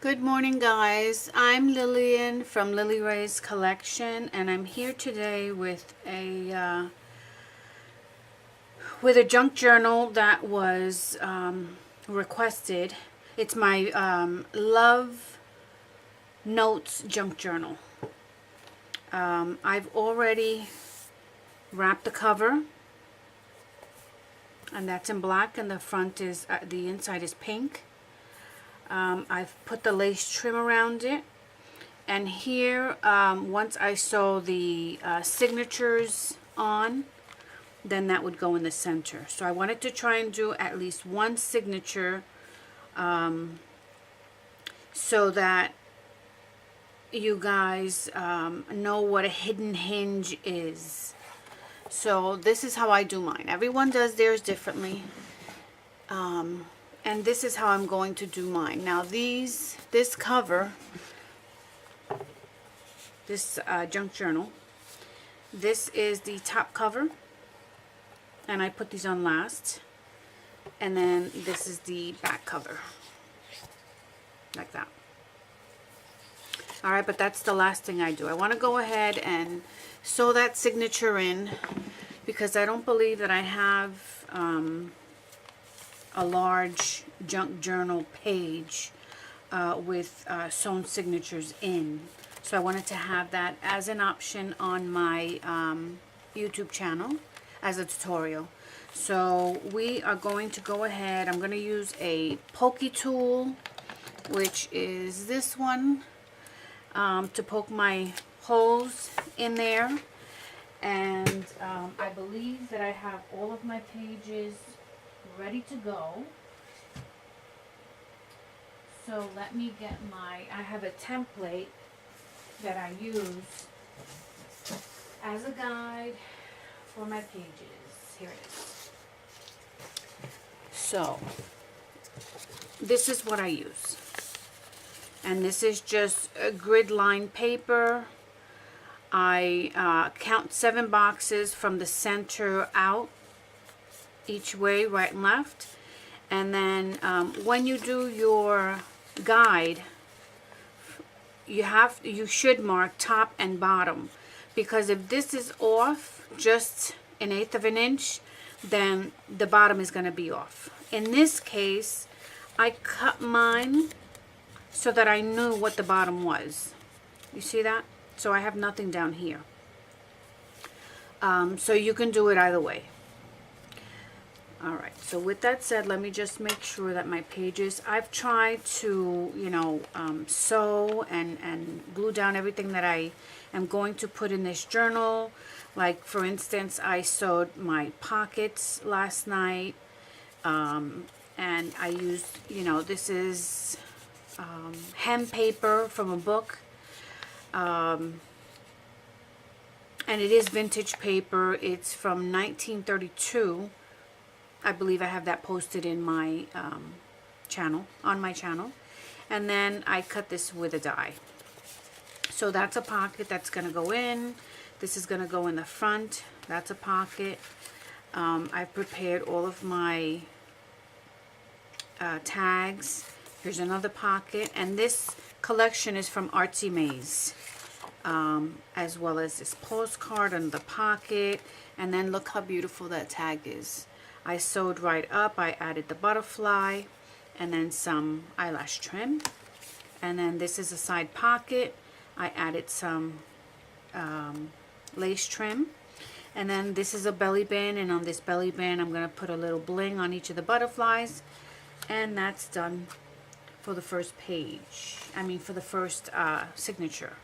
Good morning, guys. I'm Lillian from Lily Ray's collection, and I'm here today with a junk journal that was requested. It's my Love Notes junk journal. I've already wrapped the cover, and that's in black, and the front is the inside is pink. I've put the lace trim around it, and here once I sew the signatures on, then that would go in the center. So I wanted to try and do at least one signature so that you guys know what a hidden hinge is. So this is how I do mine. Everyone does theirs differently. And this is how I'm going to do mine. Now this cover, this junk journal, this is the top cover, and I put these on last. And then this is the back cover, like that. Alright, but that's the last thing I do. I want to go ahead and sew that signature in, because I don't believe that I have a large junk journal page with sewn signatures in. So I wanted to have that as an option on my YouTube channel as a tutorial. So we are going to go ahead. I'm going to use a pokey tool, which is this one, to poke my holes in there. And I believe that I have all of my pages ready to go. So let me get I have a template that I use as a guide for my pages. Here it is. So this is what I use. And this is just a grid line paper. I count 7 boxes from the center out each way, right and left. And then when you do your guide, you should mark top and bottom, because if this is off just 1/8 of an inch, then the bottom is going to be off. In this case, I cut mine so that I knew what the bottom was. You see that? So I have nothing down here. So you can do it either way. Alright, so with that said, let me just make sure that my pages, I've tried to, sew and glue down everything that I am going to put in this journal. Like, for instance, I sewed my pockets last night, and I used, this is hem paper from a book, and it is vintage paper. It's from 1932. I believe I have that posted in my channel, on my channel. And then I cut this with a die. So that's a pocket that's going to go in. This is going to go in the front. That's a pocket. I've prepared all of my tags. Here's another pocket. And this collection is from Arty Maze. As well as this postcard and the pocket. And then look how beautiful that tag is. I sewed right up. I added the butterfly and then some eyelash trim. And then this is a side pocket. I added some lace trim. And then this is a belly band, and on this belly band I'm going to put a little bling on each of the butterflies. And that's done for the first page. For the first signature.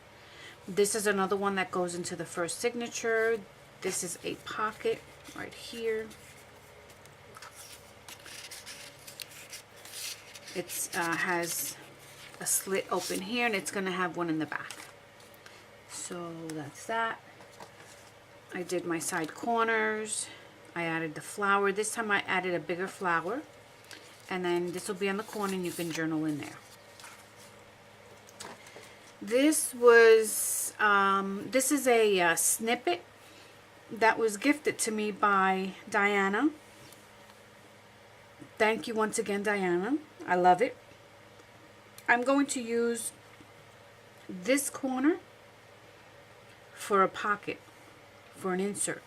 This is another one that goes into the first signature. This is a pocket right here. It has a slit open here, and it's going to have one in the back. So that's that. I did my side corners. I added the flower. This time I added a bigger flower. And then this will be on the corner, and you can journal in there. This was, this is a snippet that was gifted to me by Diana. Thank you once again, Diana. I love it. I'm going to use this corner for a pocket, for an insert.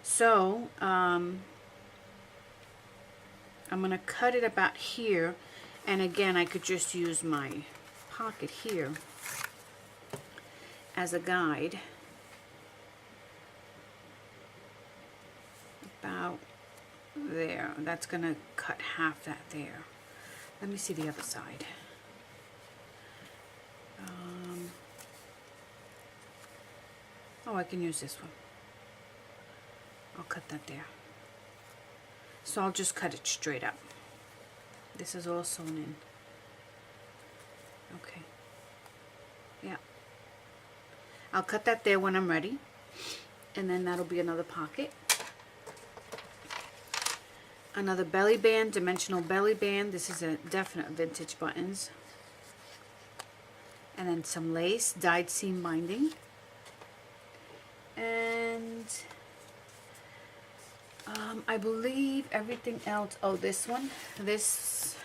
So I'm going to cut it about here, and again I could just use my pocket here as a guide. About there. That's going to cut half that there. Let me see the other side. Oh, I can use this one. I'll cut that there. So I'll just cut it straight up. This is all sewn in. Okay. Yeah. I'll cut that there when I'm ready. And then that'll be another pocket. Another belly band, dimensional belly band. This is a definite vintage buttons. And then some lace, dyed seam binding. And I believe everything else. Oh, this one. This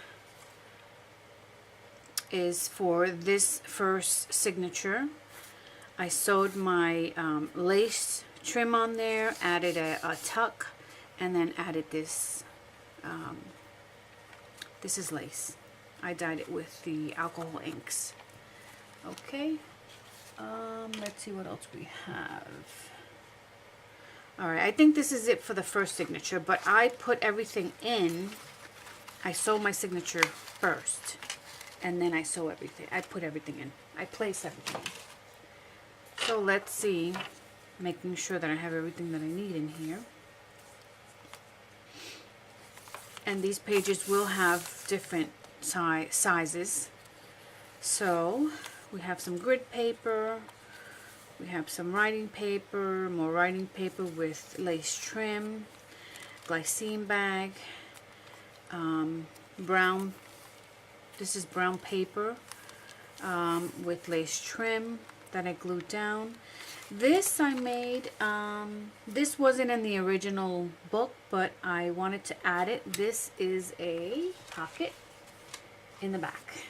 is for this first signature. I sewed my lace trim on there, added a tuck, and then added this. This is lace. I dyed it with the alcohol inks. Okay. Let's see what else we have. Alright, I think this is it for the first signature, but I put everything in. I sew my signature first, and then I sew everything. I put everything in. I place everything in. So let's see, making sure that I have everything that I need in here. And these pages will have different sizes. So we have some grid paper, we have some writing paper, more writing paper with lace trim, glycine bag, brown, this is brown paper with lace trim that I glued down. This I made, this wasn't in the original book, but I wanted to add it. This is a pocket in the back.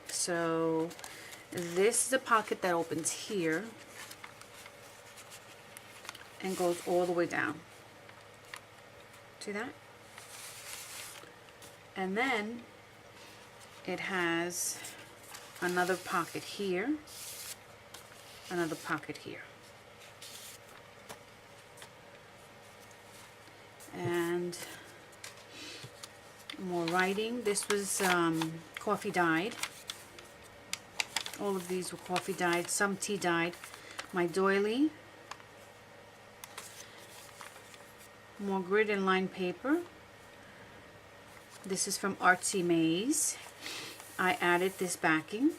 So this is a pocket that opens here and goes all the way down. See that? And then it has another pocket here, another pocket here. And more writing. This was coffee dyed. All of these were coffee dyed, some tea dyed. My doily. More grid and line paper. This is from Arty Maze. I added this backing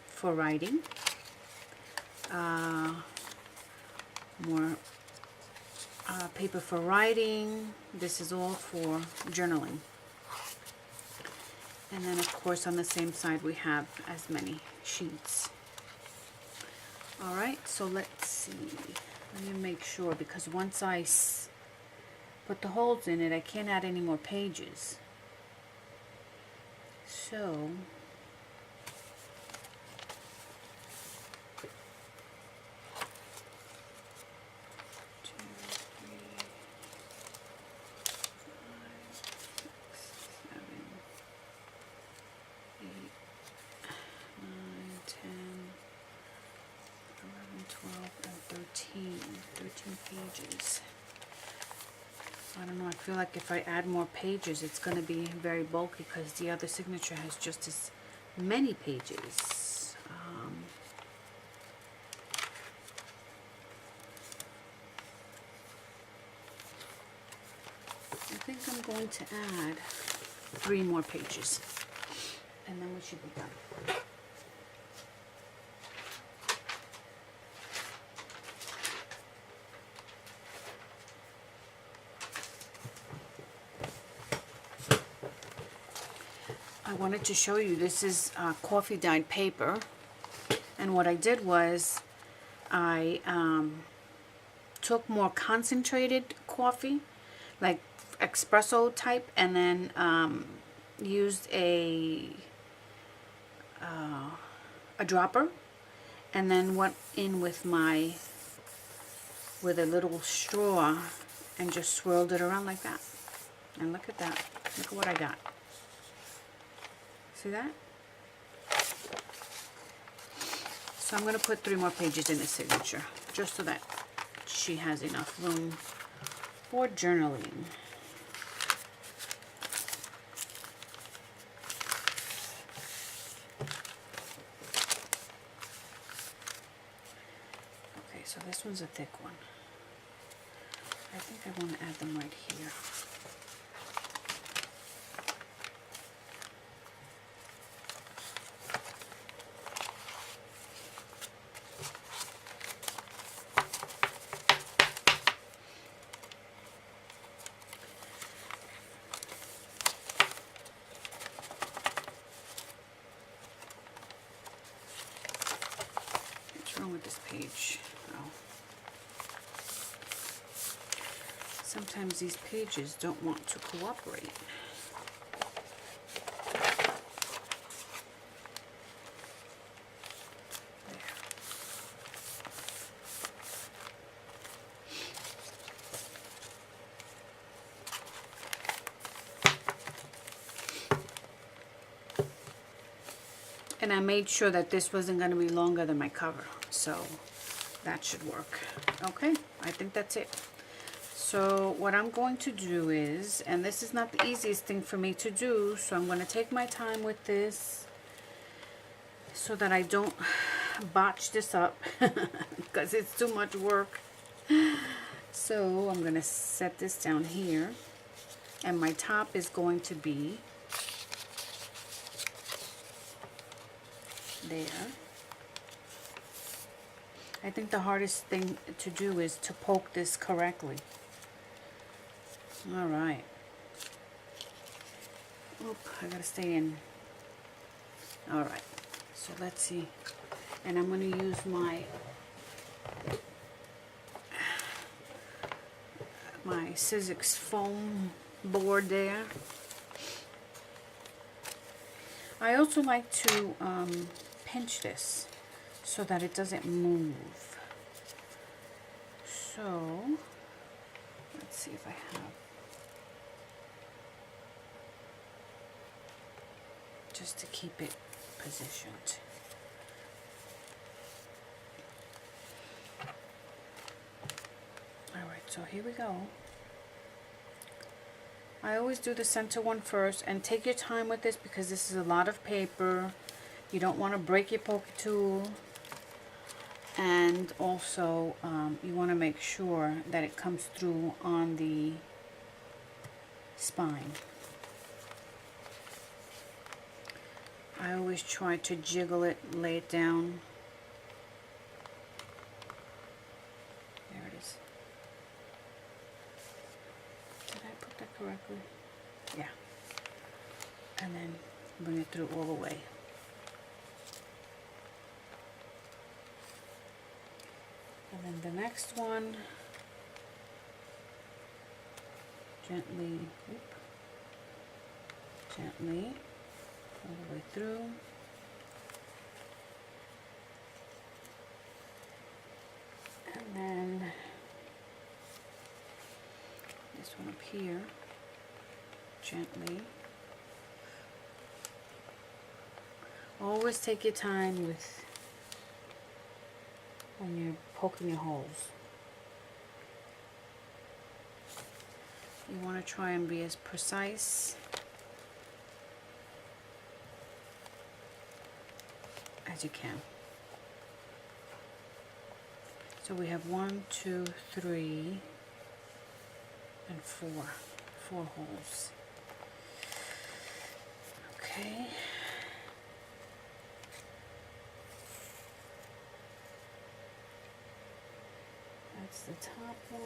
for writing. More paper for writing. This is all for journaling. And then of course on the same side we have as many sheets. Alright, so let's see. Let me make sure, because once I put the holes in it, I can't add any more pages. So pages. I don't know, I feel like if I add more pages it's going to be very bulky because the other signature has just as many pages. I think I'm going to add 3 more pages and then we should be done. I wanted to show you, this is coffee dyed paper, and what I did was I took more concentrated coffee, like espresso type, and then used a a dropper, and then went in with a little straw and just swirled it around like that. And look at that. Look at what I got. See that? So I'm going to put 3 more pages in the signature, just so that she has enough room for journaling. Okay, so this one's a thick one. I think I want to add them right here. What's wrong with this page? Oh. Sometimes these pages don't want to cooperate. And I made sure that this wasn't going to be longer than my cover, so that should work. Okay, I think that's it. So what I'm going to do is, and this is not the easiest thing for me to do, so I'm going to take my time with this so that I don't botch this up because it's too much work. So I'm going to set this down here, and my top is going to be there. I think the hardest thing to do is to poke this correctly. All right. Oop, I gotta stay in. All right. So let's see. And I'm going to use my Sizzix foam board there. I also like to pinch this so that it doesn't move. So let's see if I have, just to keep it positioned. All right, so here we go. I always do the center one first, and take your time with this because this is a lot of paper. You don't want to break your poke tool, and also you want to make sure that it comes through on the spine. I always try to jiggle it, lay it down. There it is. Did I put that correctly? Yeah. And then bring it through all the way. And then the next one, gently, gently, all the way through. And then this one up here, gently. Always take your time with when you're poking your holes. You want to try and be as precise as you can. So we have 1, 2, 3, and 4 holes. Okay. That's the top one.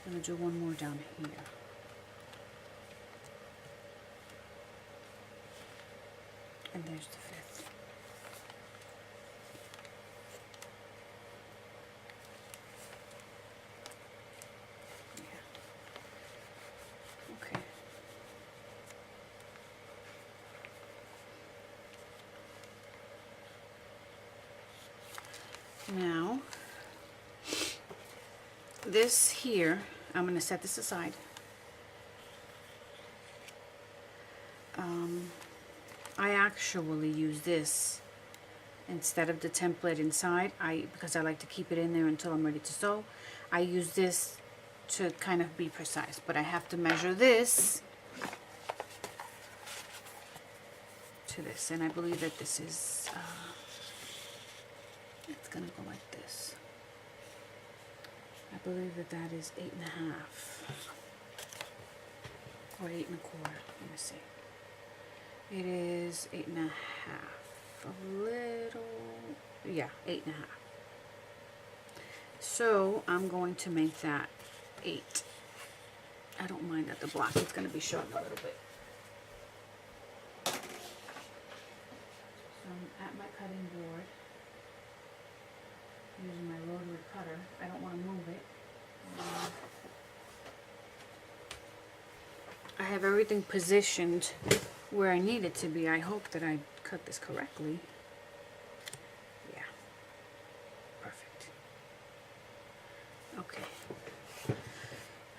I'm going to do one more down here. And there's the 5th. Yeah. Okay. Now, this here, I'm going to set this aside. I actually use this instead of the template inside, because I like to keep it in there until I'm ready to sew. I use this to kind of be precise, but I have to measure this to this, and I believe that this is, it's gonna go like this. I believe that that is 8.5 or 8 1/4. Let me see. It is 8.5. A little, yeah, 8.5. So I'm going to make that 8. I don't mind that the block is going to be showing a little bit. So I'm at my cutting board using my rotary cutter. I don't want to move it. I have everything positioned where I need it to be. I hope that I cut this correctly. Yeah, perfect. Okay,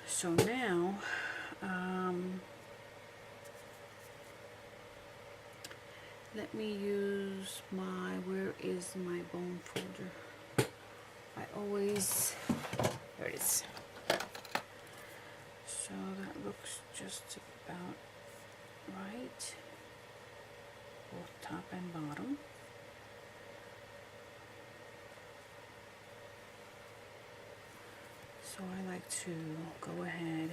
so now let me use my, where is my bone folder? I always, there it is. So that looks just about right, both top and bottom. So I like to go ahead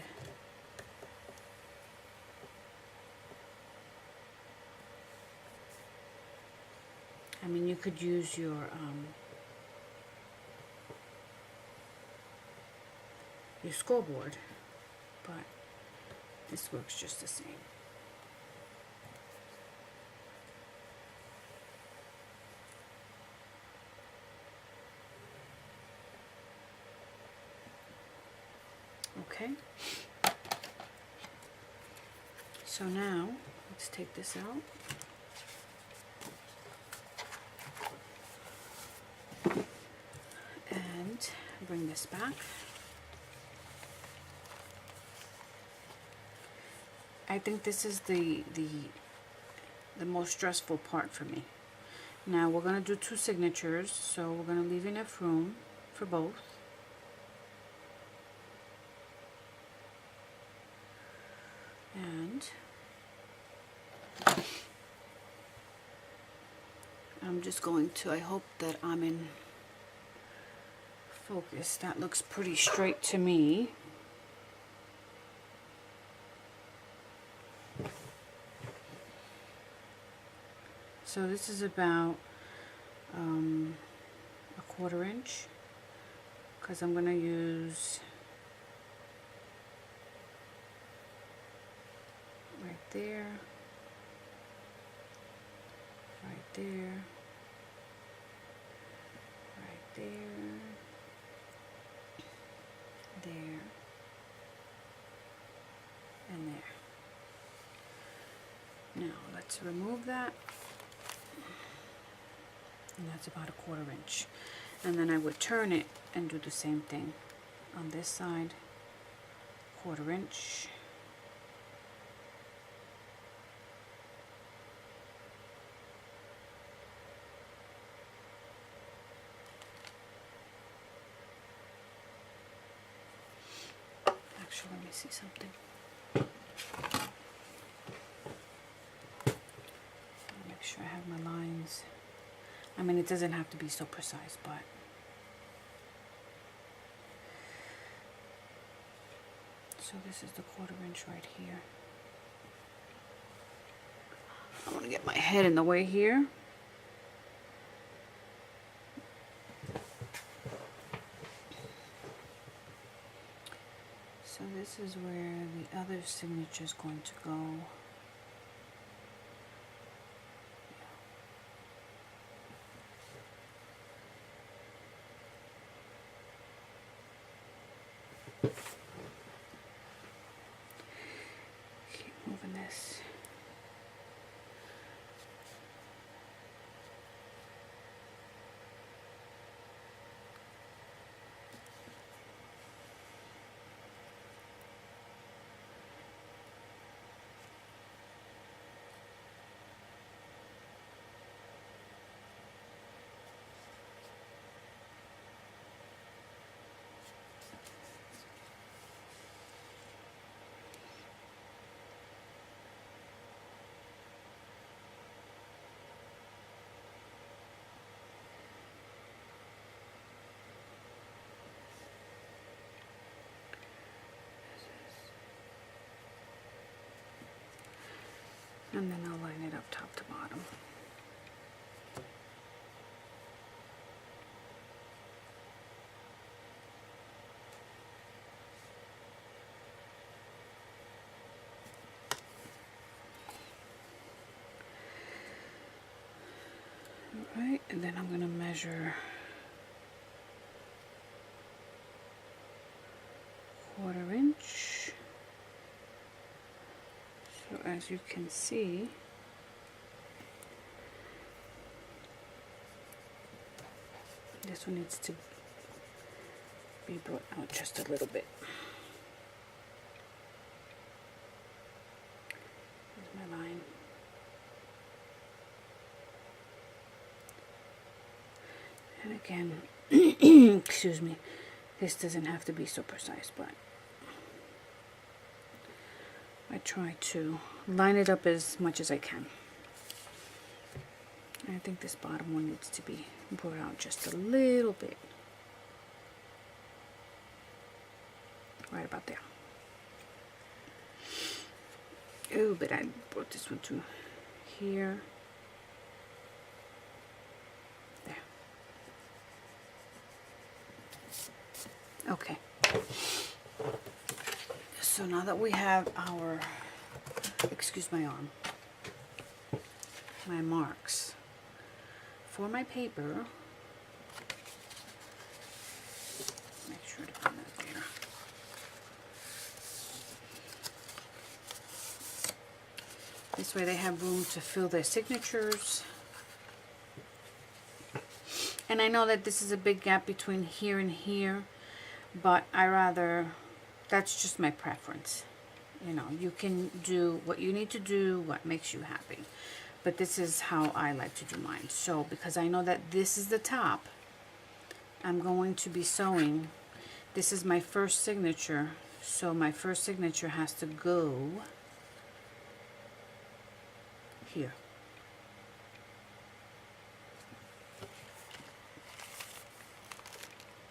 I mean, you could use your scoreboard, but this works just the same. Okay, so now let's take this out. And bring this back. I think this is the most stressful part for me. Now we're going to do 2 signatures, so we're going to leave enough room for both. And I'm just going to, I hope that I'm in focus. That looks pretty straight to me. So this is about a 1/4 inch, because I'm going to use right there, right there, right there, there, and there. Now let's remove that. And that's about a 1/4 inch. And then I would turn it and do the same thing on this side, 1/4 inch. Actually, let me see something. Make sure I have my lines. I mean, it doesn't have to be so precise, but so this is the 1/4 inch right here. I want to get my head in the way here. So this is where the other signature is going to go. Keep moving this. And then I'll line it up top to bottom. Alright, and then I'm going to measure 1/4 inch. So as you can see, this one needs to be brought out just a little bit. Here's my line. And again, excuse me, this doesn't have to be so precise, but I try to line it up as much as I can. I think this bottom one needs to be brought out just a little bit. Right about there. Oh, but I brought this one to here. There. Okay. So now that we have our, excuse my arm, my marks for my paper, make sure to put that there. This way they have room to fill their signatures. And I know that this is a big gap between here and here, but that's just my preference. You know, you can do what you need to do, what makes you happy. But this is how I like to do mine. So, because I know that this is the top, I'm going to be sewing. This is my first signature, so my first signature has to go here.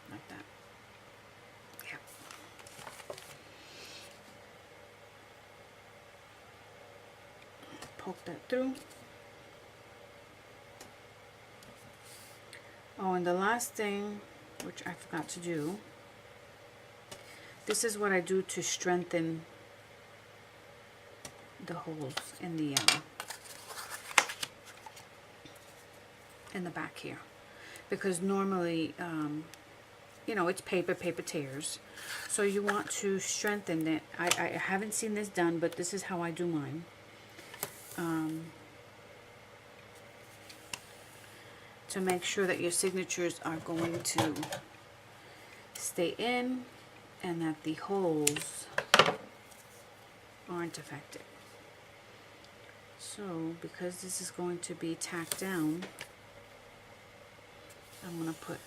Like that. Yeah. Poke that through. Oh, and the last thing, which I forgot to do, this is what I do to strengthen the holes in the back here, because normally you know, it's paper tears, so you want to strengthen it. I haven't seen this done, but this is how I do mine. To make sure that your signatures are going to stay in and that the holes aren't affected. So, because this is going to be tacked down, I'm going to put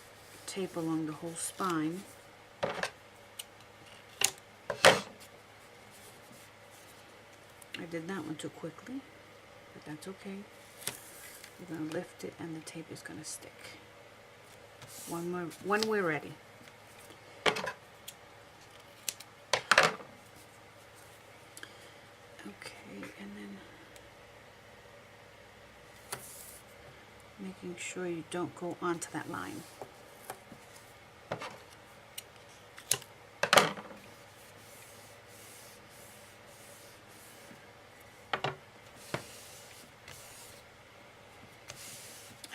tape along the whole spine. I did that one too quickly, but that's okay. We're going to lift it and the tape is going to stick when we're ready. Okay, and then making sure you don't go onto that line.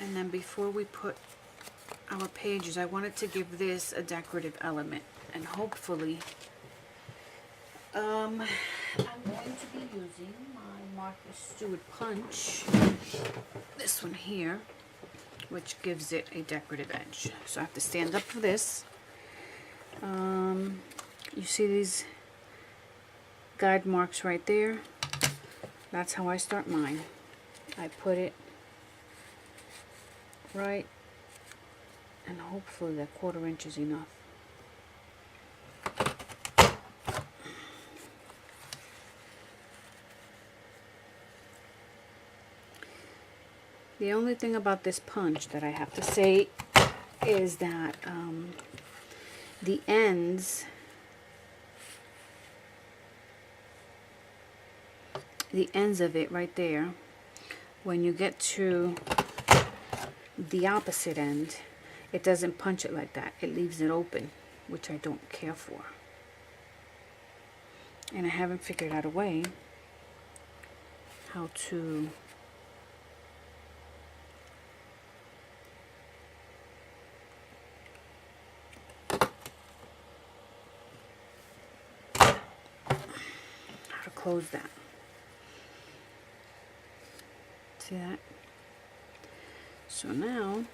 And then before we put our pages, I wanted to give this a decorative element, and hopefully I'm going to be using my Martha Stewart punch, this one here, which gives it a decorative edge. So I have to stand up for this. You see these guide marks right there? That's how I start mine. I put it right, and hopefully that 1/4 inch is enough. The only thing about this punch that I have to say is that the ends the ends of it right there, when you get to the opposite end, it doesn't punch it like that. It leaves it open, which I don't care for. And I haven't figured out a way how to close that. See that? So now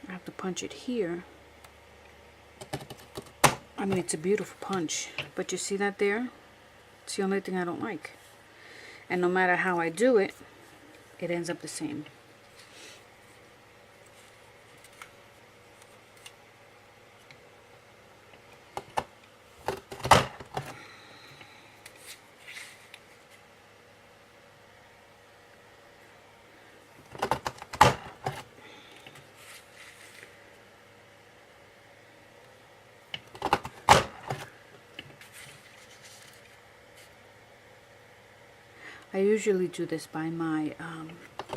I have to punch it here. I mean, it's a beautiful punch, but you see that there? It's the only thing I don't like. And no matter how I do it, it ends up the same. I usually do this by my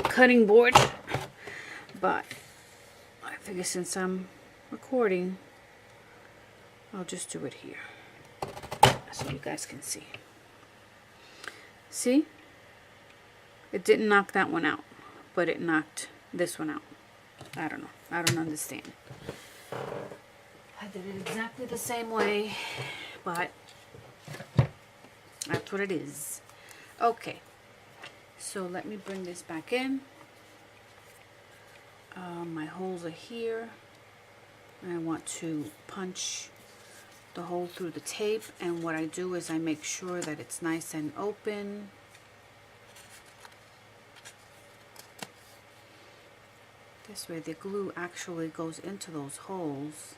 cutting board, but I figure since I'm recording, I'll just do it here so you guys can see. See? It didn't knock that one out, but it knocked this one out. I don't know. I don't understand. I did it exactly the same way, but that's what it is. Okay, so let me bring this back in. My holes are here. I want to punch the hole through the tape, and what I do is I make sure that it's nice and open. This way the glue actually goes into those holes.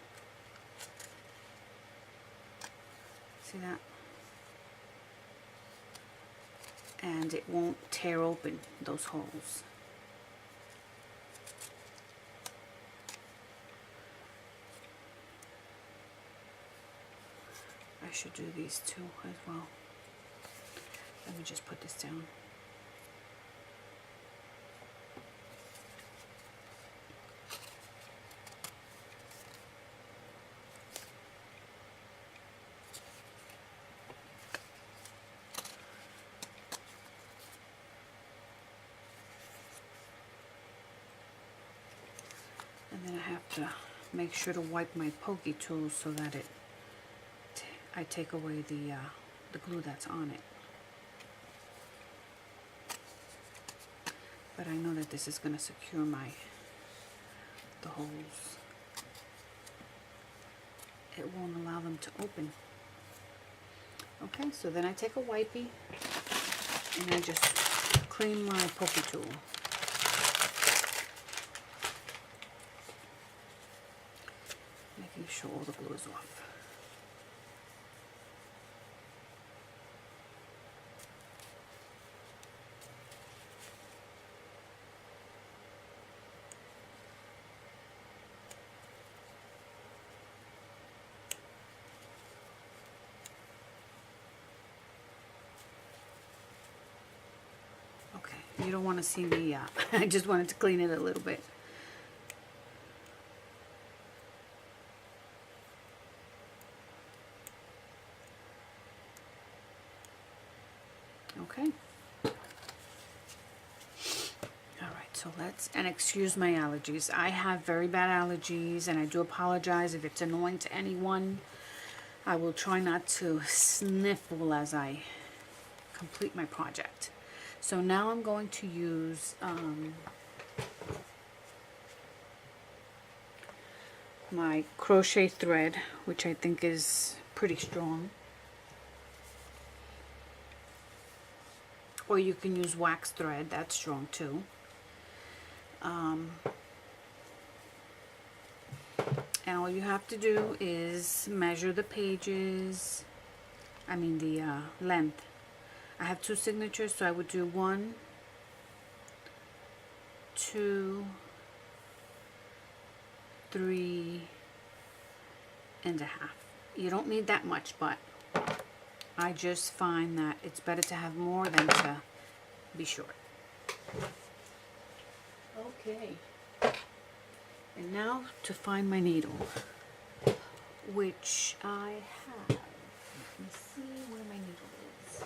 See that? And it won't tear open those holes. I should do these two as well. Let me just put this down. And then I have to make sure to wipe my pokey tool so that I take away the glue that's on it. But I know that this is going to secure the holes. It won't allow them to open. Okay, so then I take a wipey and I just clean my pokey tool. Making sure all the glue is off. Okay, you don't want to see me, I just wanted to clean it a little bit. Okay. Alright, so and excuse my allergies. I have very bad allergies, and I do apologize if it's annoying to anyone. I will try not to sniffle as I complete my project. So now I'm going to use my crochet thread, which I think is pretty strong. Or you can use wax thread, that's strong too. And all you have to do is measure the pages, the length. I have 2 signatures, so I would do 1, 2, 3 and a half. You don't need that much, but I just find that it's better to have more than to be short. Okay. And now to find my needle, which I have. Let me see where my needle is.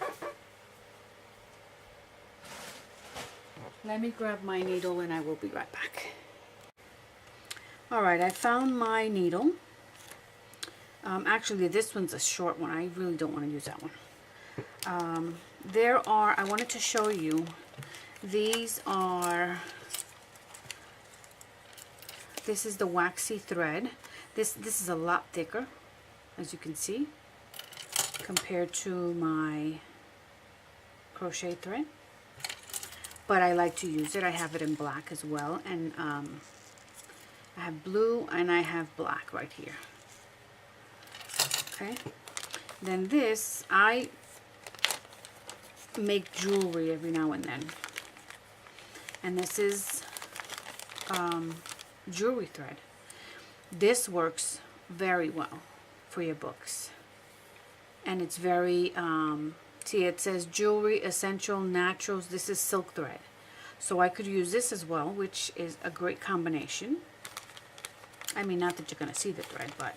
Let me grab my needle and I will be right back. Alright, I found my needle. Actually, this one's a short one. I really don't want to use that one. I wanted to show you, these are, this is the waxy thread. This is a lot thicker, as you can see, compared to my crochet thread. But I like to use it. I have it in black as well, and I have blue and I have black right here. Okay. Then this, I make jewelry every now and then. And this is jewelry thread. This works very well for your books. And it's very, see, it says jewelry, essential, naturals. This is silk thread. So I could use this as well, which is a great combination. I mean, not that you're going to see the thread, but.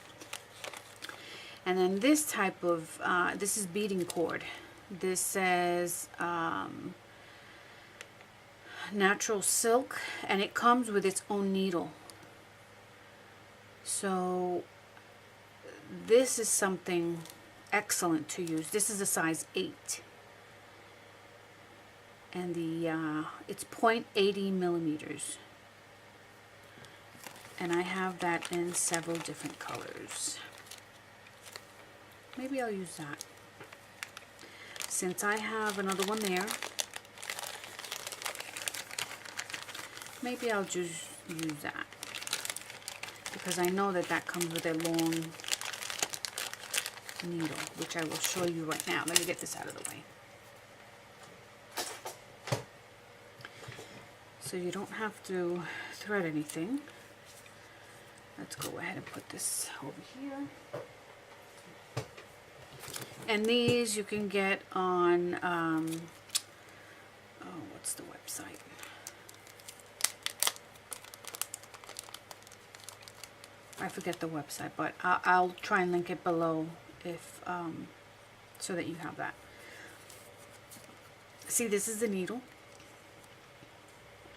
And then this type of, this is beading cord. This says natural silk, and it comes with its own needle. So this is something excellent to use. This is a size 8. And the it's 0.80 millimeters. And I have that in several different colors. Maybe I'll use that. Since I have another one there, maybe I'll just use that. Because I know that that comes with a long needle, which I will show you right now. Let me get this out of the way. So you don't have to thread anything. Let's go ahead and put this over here. And these you can get on, oh, what's the website? I forget the website, but I'll try and link it below if, so that you have that. See, this is the needle.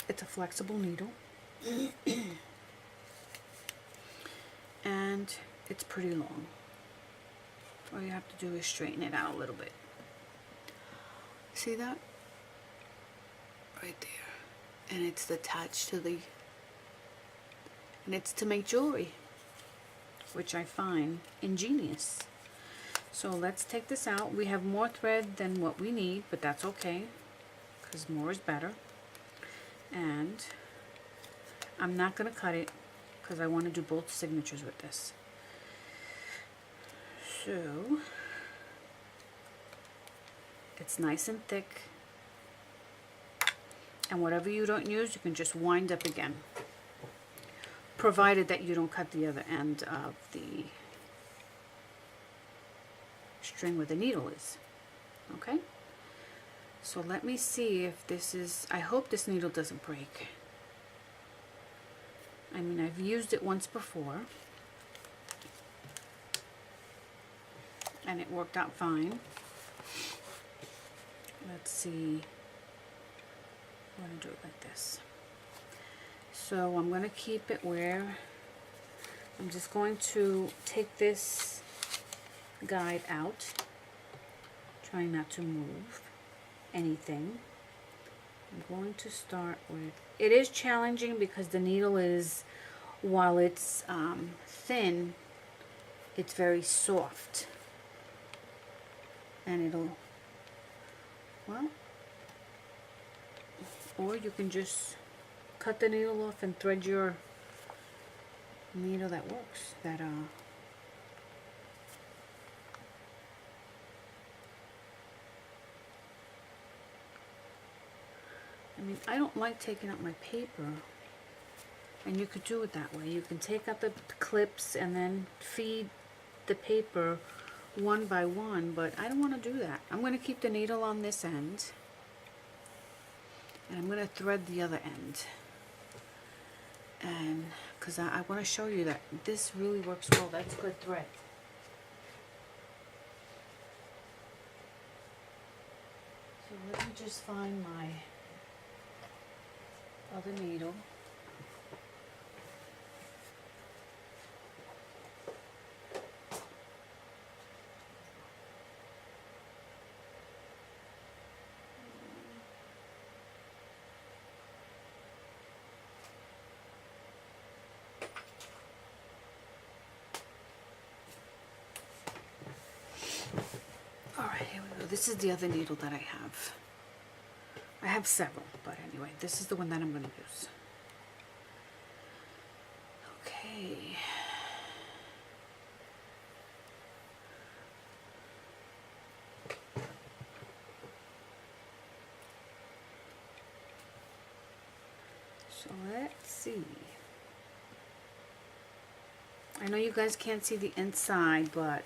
It's a flexible needle. And it's pretty long. All you have to do is straighten it out a little bit. See that? Right there. And it's attached to the, and it's to make jewelry, which I find ingenious. So let's take this out. We have more thread than what we need, but that's okay, because more is better. And I'm not going to cut it, because I want to do both signatures with this. So it's nice and thick, and whatever you don't use, you can just wind up again, provided that you don't cut the other end of the string where the needle is. Okay, so let me see if this is, I hope this needle doesn't break. I mean, I've used it once before and it worked out fine. Let's see. I'm going to do it like this. So I'm going to keep it where I'm just going to take this guide out, trying not to move anything. I'm going to start with, it is challenging because the needle is, while it's thin, it's very soft. And it'll, well, or you can just cut the needle off and thread your needle that works, that I mean, I don't like taking out my paper, and you could do it that way. You can take out the clips and then feed the paper one by one, but I don't want to do that. I'm going to keep the needle on this end, and I'm going to thread the other end. And because I want to show you that this really works well. That's good thread. So let me just find my other needle. Alright, here we go. This is the other needle that I have. I have several, but anyway, this is the one that I'm going to use. Okay. So let's see. I know you guys can't see the inside, but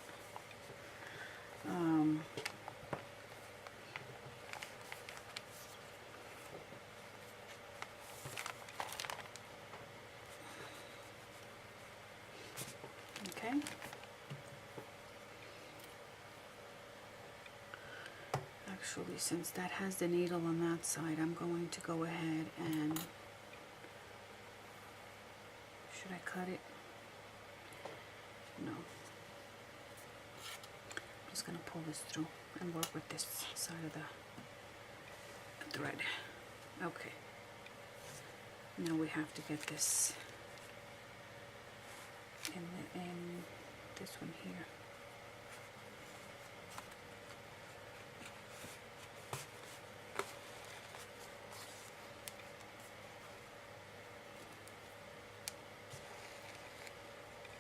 okay. Actually, since that has the needle on that side, I'm going to go ahead and, should I cut it? No. I'm just going to pull this through and work with this side of the thread. Okay. Now we have to get this in this one here.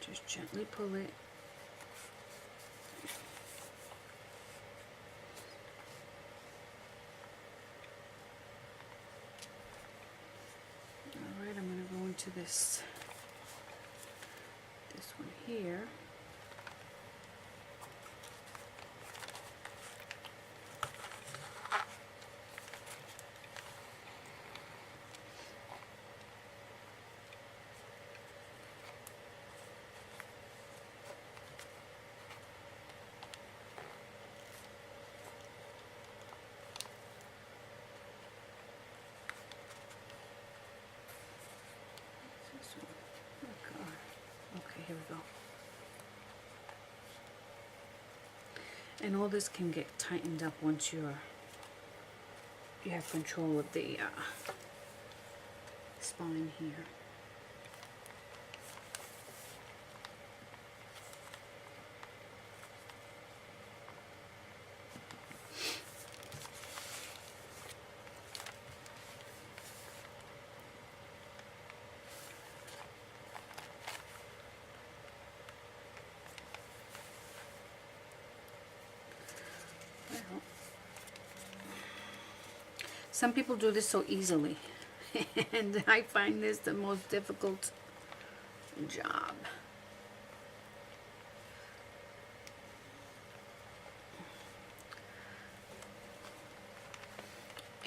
Just gently pull it. Alright, I'm going to go into this one here. Okay, here we go. And all this can get tightened up once you have control of the spine here. Some people do this so easily, and I find this the most difficult job.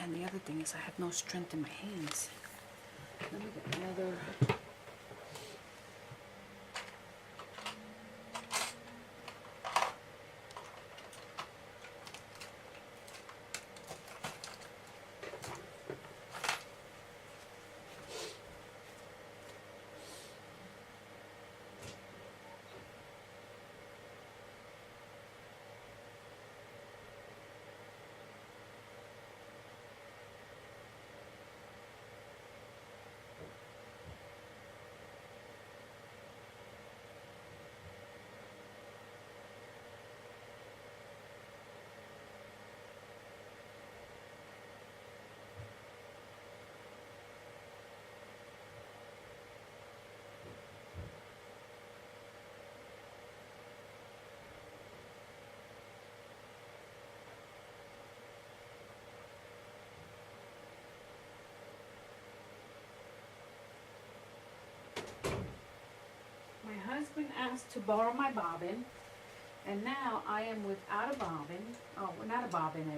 And the other thing is I have no strength in my hands. Let me get another. My husband asked to borrow my bobbin, And now I am without a bobbin. Oh, not a bobbin,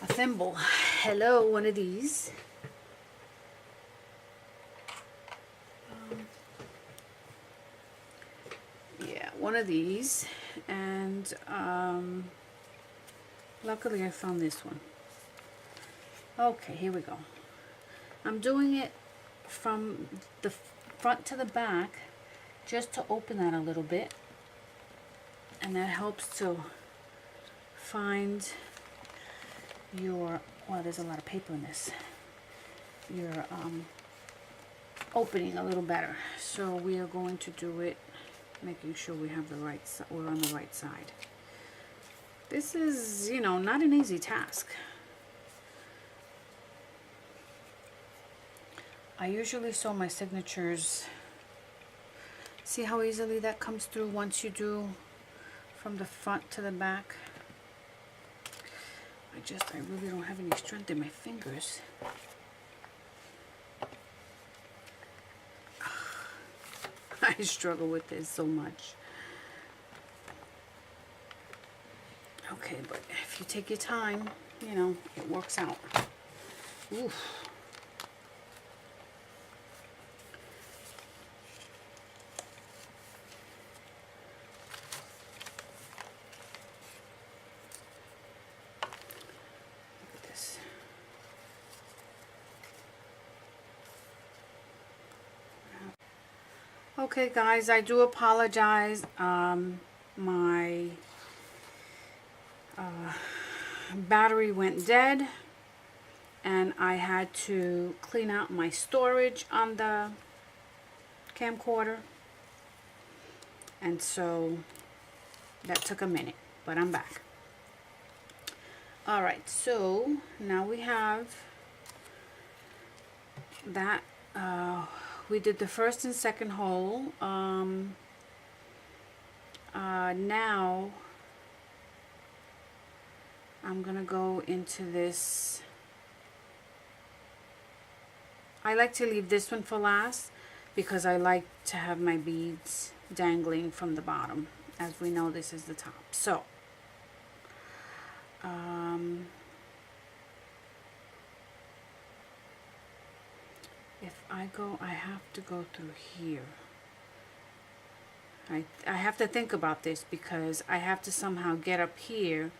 a thimble. Hello, one of these. Yeah, one of these. And luckily I found this one. Okay, here we go. I'm doing it from the front to the back just to open that a little bit. And that helps to find your, well, there's a lot of paper in this, your opening a little better. So we are going to do it, making sure we have the right, we're on the right side. This is, you know, not an easy task. I usually sew my signatures. See how easily that comes through once you do from the front to the back? I really don't have any strength in my fingers. I struggle with this so much. Okay, but if you take your time, you know, it works out. Oof. Okay guys, I do apologize. My battery went dead and I had to clean out my storage on the camcorder, and so that took a minute, but I'm back. Alright, so now we have that. We did the first and second hole. Now I'm gonna go into this. I like to leave this one for last because I like to have my beads dangling from the bottom. As we know, this is the top. So if I go, I have to go through here. I have to think about this because I have to somehow get up here,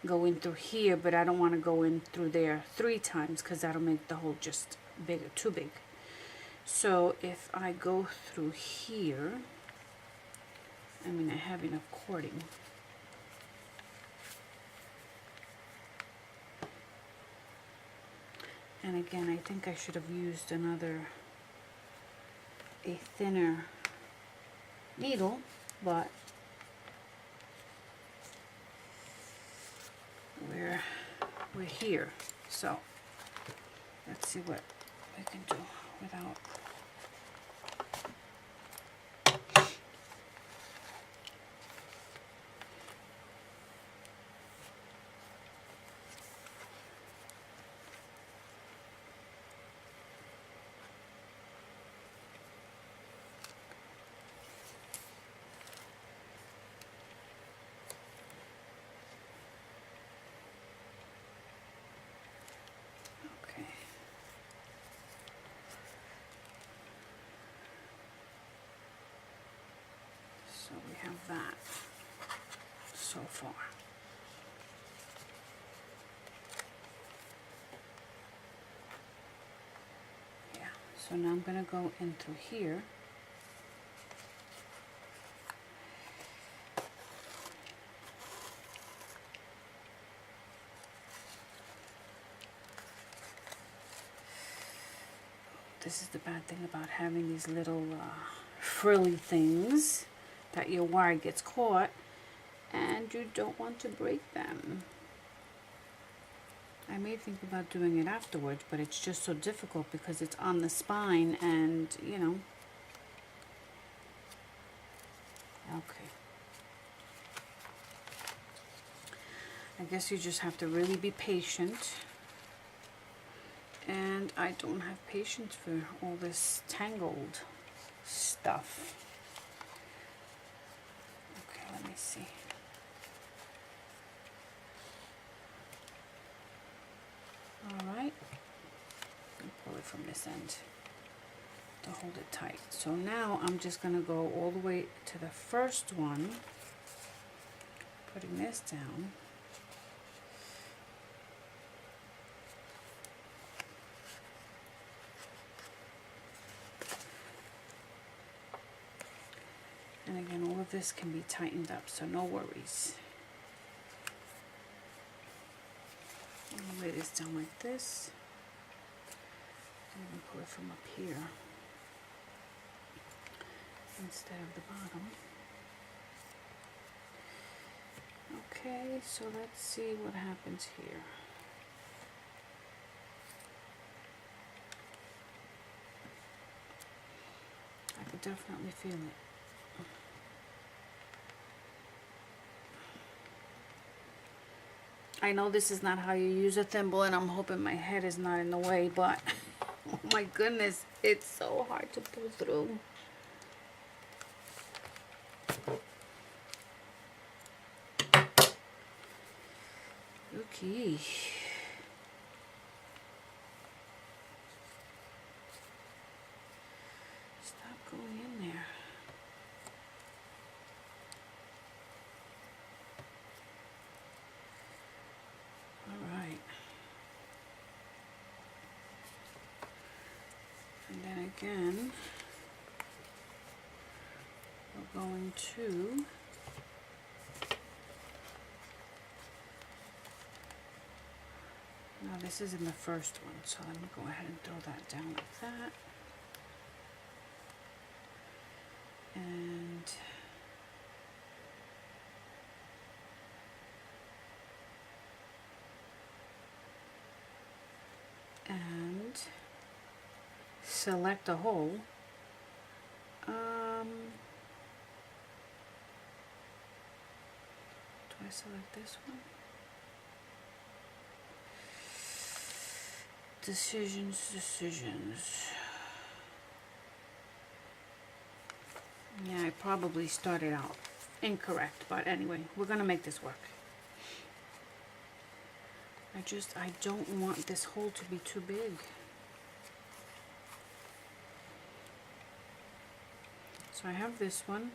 go in through here, but I don't want to go in through there 3 times because that'll make the hole just bigger, too big. So if I go through here, I mean, I have enough cording. And again, I think I should have used a thinner needle, but we're here. So let's see what we can do without. So we have that so far. Yeah, so now I'm going to go in through here. This is the bad thing about having these little frilly things, that your wire gets caught and you don't want to break them. I may think about doing it afterwards, but it's just so difficult because it's on the spine and, you know. Okay. I guess you just have to really be patient. And I don't have patience for all this tangled stuff. see. All right. Pull it from this end to hold it tight. So now I'm just going to go all the way to the first one, putting this down. And again, all of this can be tightened up, so no worries. I'll lay this down like this. And pull it from up here instead of the bottom. Okay, so let's see what happens here. I could definitely feel it. I know this is not how you use a thimble, and I'm hoping my head is not in the way, but oh my goodness, it's so hard to pull through. Okay. Stop going in there. All right. And then again, we're going to now this is in the first one, so let me go ahead and throw that down like that. And select a hole. Do I select this one? Decisions. Yeah, I probably started out incorrect, but anyway, we're gonna make this work. I don't want this hole to be too big. So I have this one.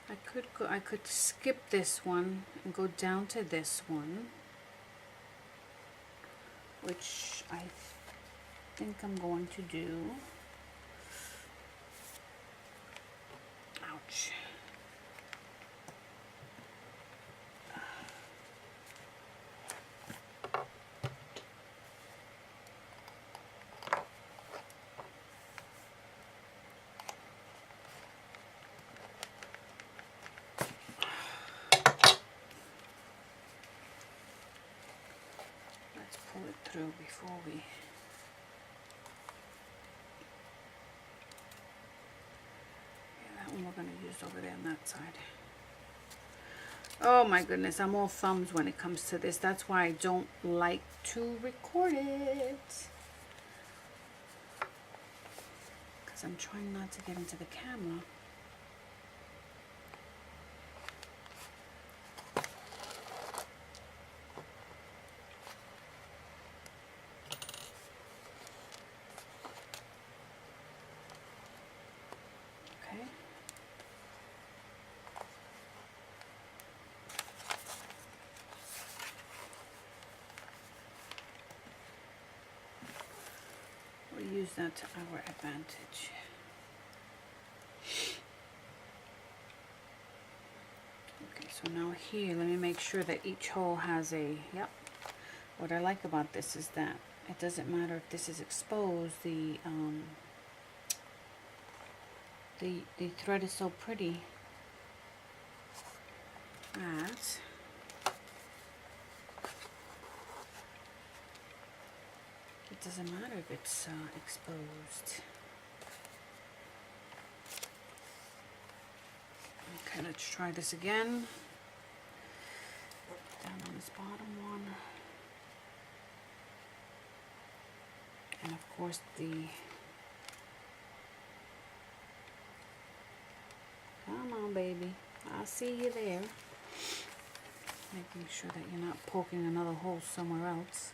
I could skip this one and go down to this one, which I think I'm going to do. Ouch. Pull it through before we that one we're going to use over there on that side. Oh my goodness, I'm all thumbs when it comes to this. That's why I don't like to record it, because I'm trying not to get into the camera. Use that to our advantage. Okay, so now here, let me make sure that each hole has a, yep. What I like about this is that it doesn't matter if this is exposed, the thread is so pretty that it doesn't matter if it's exposed. Okay, let's try this again. Down on this bottom one. And of course the baby. I'll see you there. Making sure that you're not poking another hole somewhere else.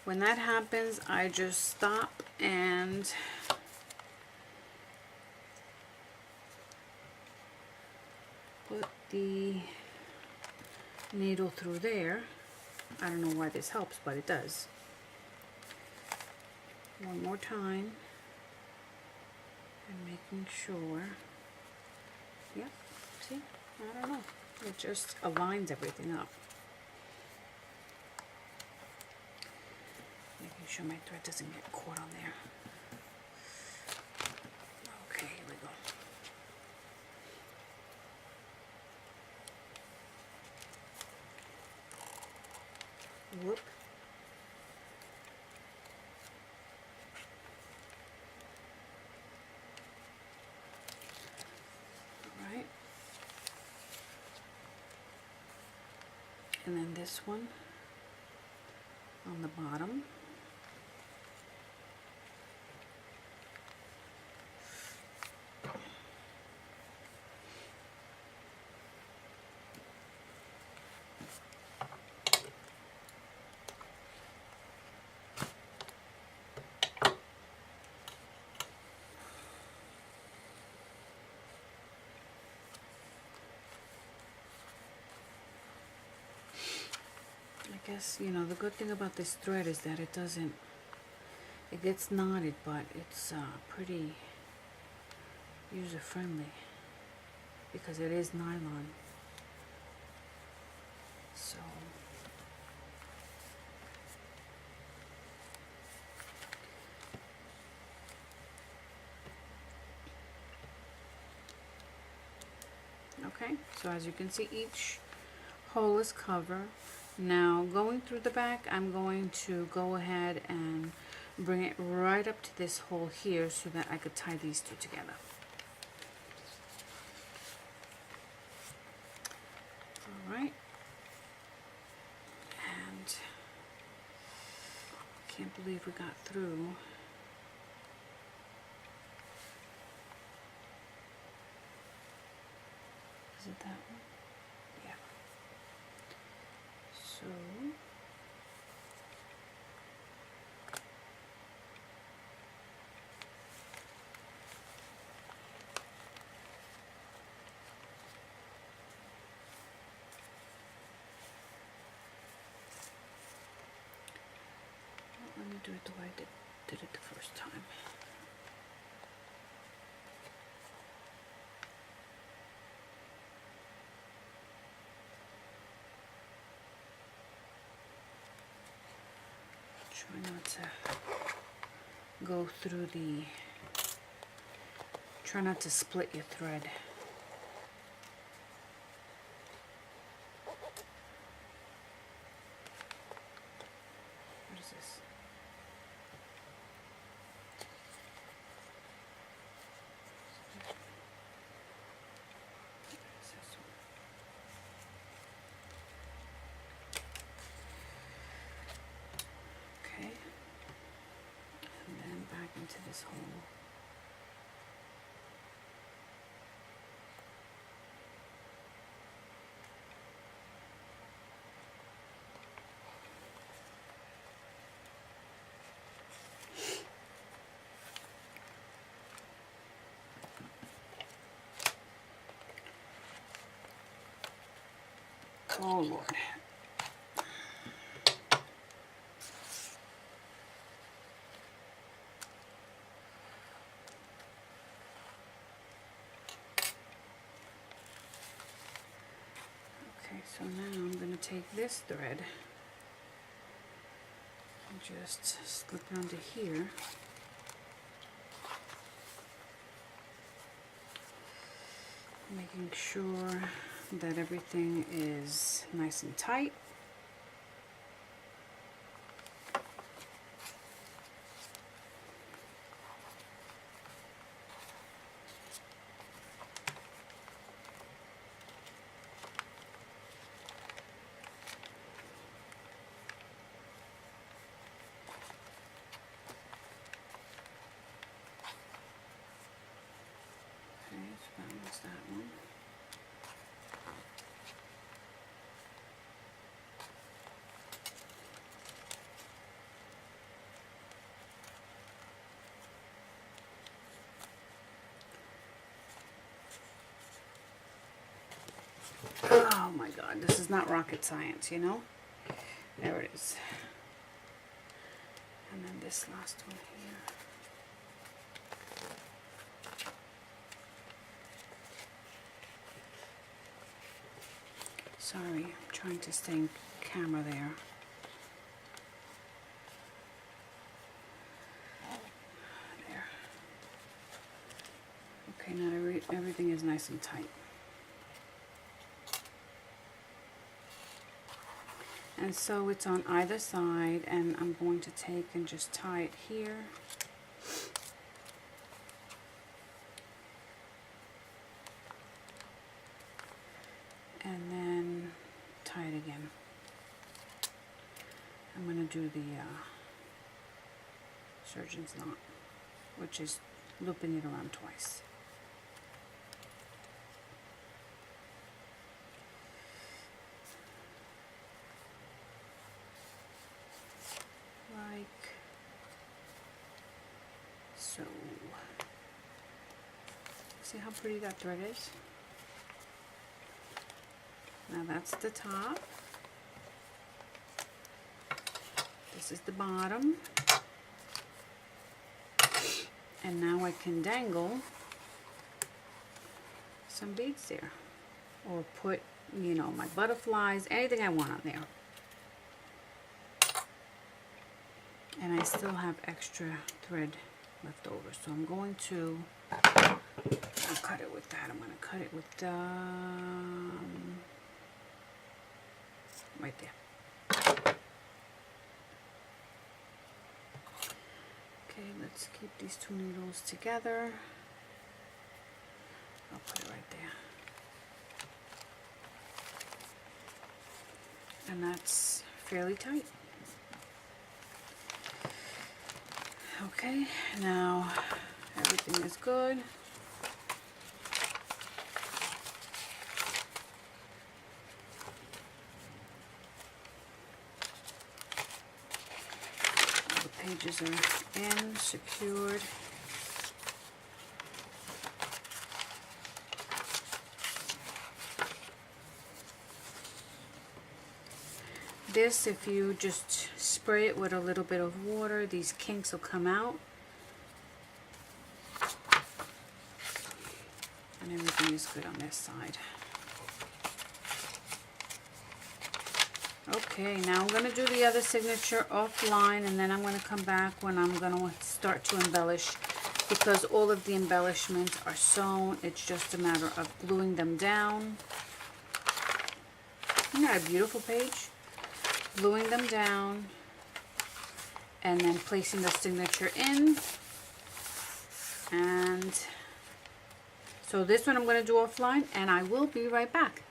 When that happens, I just stop and put the needle through there. I don't know why this helps, but it does. One more time. And making sure. Yep, see? I don't know. It just aligns everything up. Making sure my thread doesn't get caught on there. Okay, here we go. Whoop. Alright. And then this one on the bottom. I guess, you know, the good thing about this thread is that it doesn't, it gets knotted, but it's pretty user-friendly because it is nylon. So, okay, so as you can see, each hole is covered. Now going through the back, I'm going to go ahead and bring it right up to this hole here so that I could tie these two together. Alright, and can't believe we got through. Is it that one? Yeah. So let me do it the way I did it the first time. Try not to go through the, try not to split your thread. What is this? Okay, and then back into this hole. Oh Lord. Okay, so now I'm going to take this thread and just slip it onto here. Making sure that everything is nice and tight. Oh my God, this is not rocket science, you know? There it is. And then this last one here. Sorry, I'm trying to stay in camera there. There. Okay, now everything is nice and tight. And so it's on either side, and I'm going to take and just tie it here. And then tie it again. I'm going to do the surgeon's knot, which is looping it around twice. Like so. See how pretty that thread is? Now that's the top. This is the bottom. And now I can dangle some beads there. Or put, you know, my butterflies, anything I want on there. And I still have extra thread left over. So I'm going to, I'll cut it with that. I'm going to cut it with, right there. Okay, let's keep these two needles together. I'll put it right there. And that's fairly tight. Okay, now everything is good. All the pages are in, secured. This, if you just spray it with a little bit of water, these kinks will come out. And everything is good on this side. Okay, now I'm going to do the other signature offline, and then I'm going to come back when I'm going to start to embellish, because all of the embellishments are sewn. It's just a matter of gluing them down. Isn't that a beautiful page? Gluing them down and then placing the signature in. And so this one I'm going to do offline, and I will be right back.